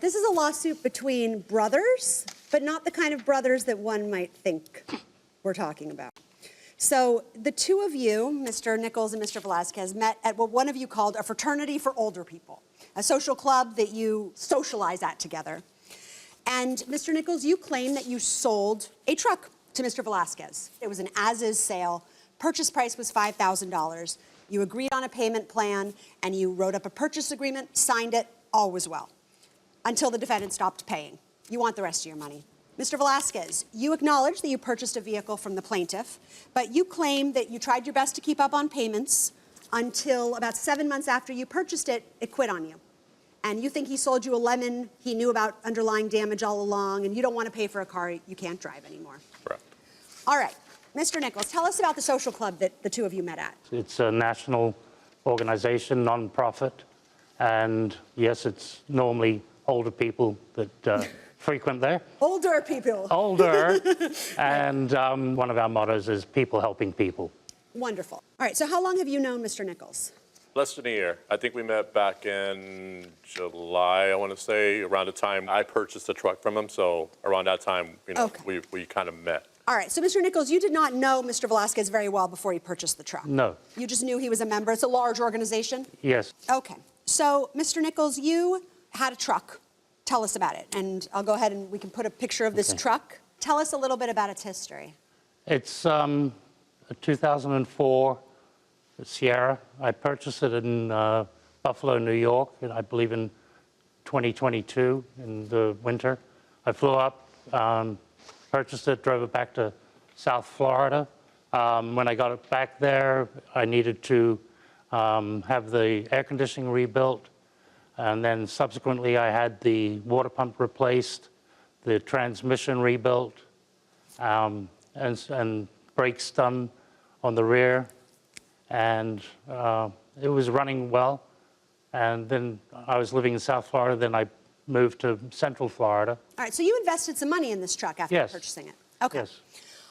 This is a lawsuit between brothers, but not the kind of brothers that one might think we're talking about. So the two of you, Mr. Nichols and Mr. Velasquez, met at what one of you called a fraternity for older people, a social club that you socialize at together. And Mr. Nichols, you claim that you sold a truck to Mr. Velasquez. It was an as-is sale. Purchase price was $5,000. You agreed on a payment plan, and you wrote up a purchase agreement, signed it, all was well, until the defendant stopped paying. You want the rest of your money. Mr. Velasquez, you acknowledge that you purchased a vehicle from the plaintiff, but you claim that you tried your best to keep up on payments until about 7 months after you purchased it, it quit on you. And you think he sold you a lemon, he knew about underlying damage all along, and you don't want to pay for a car you can't drive anymore. Correct. All right. Mr. Nichols, tell us about the social club that the two of you met at. It's a national organization, non-profit, and yes, it's normally older people that frequent there. Older people. Older, and one of our mottos is people helping people. Wonderful. All right, so how long have you known Mr. Nichols? Less than a year. I think we met back in July, I want to say, around the time I purchased a truck from him. So around that time, you know, okay. we kind of met. All right, so Mr. Nichols, you did not know Mr. Velasquez very well before you purchased the truck. No. You just knew he was a member. It's a large organization? Yes. Okay. So, Mr. Nichols, you had a truck. Tell us about it. And I'll go ahead and we can put a picture of this truck. Tell us a little bit about its history. It's a 2004 Sierra. I purchased it in Buffalo, New York, and I believe in 2022 in the winter. I flew up, purchased it, drove it back to South Florida. When I got it back there, I needed to have the air conditioning rebuilt, and then subsequently I had the water pump replaced, the transmission rebuilt, and brakes done on the rear, and it was running well. And then I was living in South Florida, then I moved to Central Florida. All right, so you invested some money in this truck after purchasing it. Okay. Yes.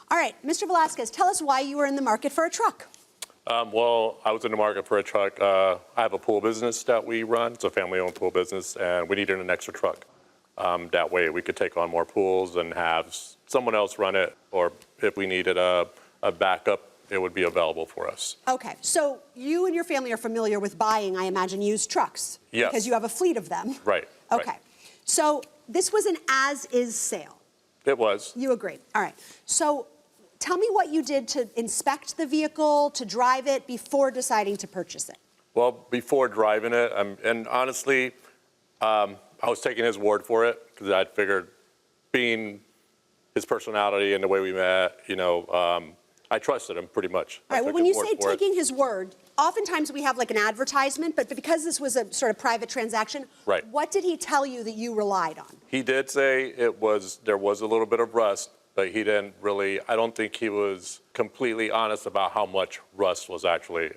All right, Mr. Velasquez, tell us why you were in the market for a truck. Well, I was in the market for a truck. I have a pool business that we run. It's a family-owned pool business, and we needed an extra truck. That way we could take on more pools and have someone else run it, or if we needed a backup, it would be available for us. Okay, so you and your family are familiar with buying, I imagine, used trucks. Yes. Because you have a fleet of them. Right. Okay, right. So this was an as-is sale. It was. You agree. All right. So tell me what you did to inspect the vehicle, to drive it, before deciding to purchase it. Well, before driving it, and honestly, I was taking his word for it, because I figured, being his personality and the way we met, you know, I trusted him pretty much. All right, well, when you say taking his word, oftentimes we have like an advertisement, but because this was a sort of private transaction, right. What did he tell you that you relied on? He did say there was a little bit of rust, but he didn't really, I don't think he was completely honest about how much rust was actually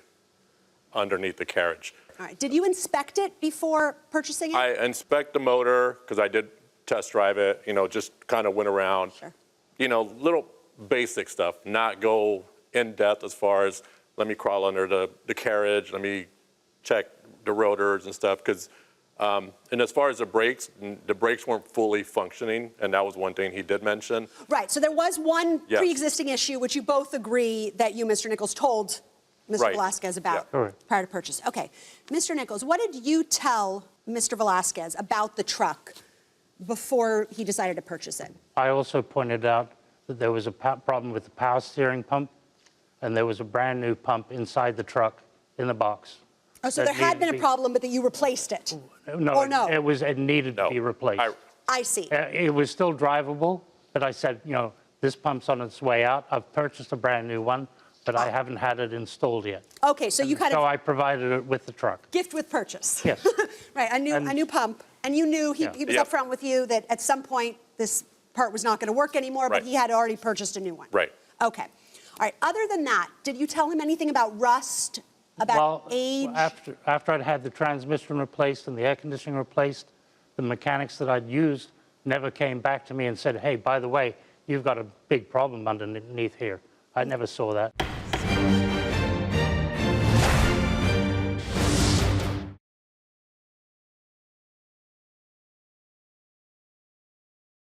underneath the carriage. All right, did you inspect it before purchasing it? I inspect the motor, because I did test drive it, you know, just kind of went around. Sure. You know, little basic stuff, not go in depth as far as let me crawl under the carriage, let me check the rotors and stuff, because and as far as the brakes weren't fully functioning, and that was one thing he did mention. Right, so there was one pre-existing issue which you both agree that you, Mr. Nichols, told Mr. Velasquez about prior to purchase. Okay, Mr. Nichols, what did you tell Mr. Velasquez about the truck before he decided to purchase it? I also pointed out that there was a problem with the power steering pump, and there was a brand new pump inside the truck in the box. Oh, so there had been a problem, but that you replaced it? No, or no? It needed to be replaced. I see. It was still drivable, but I said, you know, this pump's on its way out. I've purchased a brand new one, but I haven't had it installed yet. Okay, so you kind of... So I provided it with the truck. Gift with purchase. Yes. Right, a new pump. And you knew he was upfront with you that at some point this part was not going to work anymore, but he had already purchased a new one. Right. Okay. All right, other than that, did you tell him anything about rust, about age? After I'd had the transmission replaced and the air conditioning replaced, the mechanics that I'd used never came back to me and said, hey, by the way, you've got a big problem underneath here. I never saw that.